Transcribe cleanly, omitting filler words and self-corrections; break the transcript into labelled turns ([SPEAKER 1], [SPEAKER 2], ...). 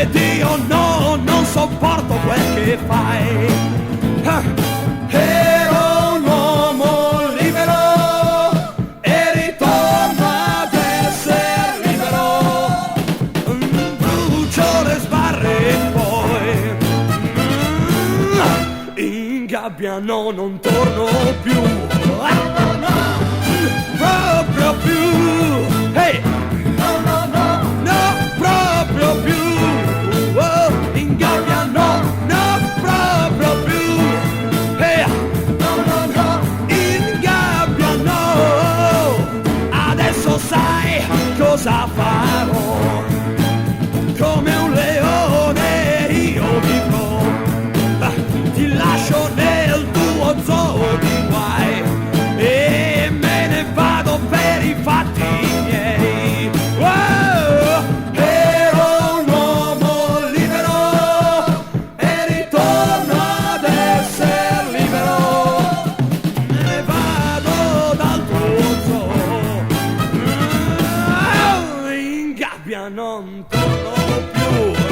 [SPEAKER 1] ed io no, non sopporto quel che fai. Ero un uomo libero e ritorno ad essere libero. Brucio le sbarre e poi in gabbia no, non torno più. Proprio più. Hey! Proprio più, oh, in gabbia no, proprio più, hey, in gabbia no, adesso sai cosa farò, come un leone io vivrò, ti lascio nel tuo zoo di guai e me ne vado per i fatti miei. Non torno più.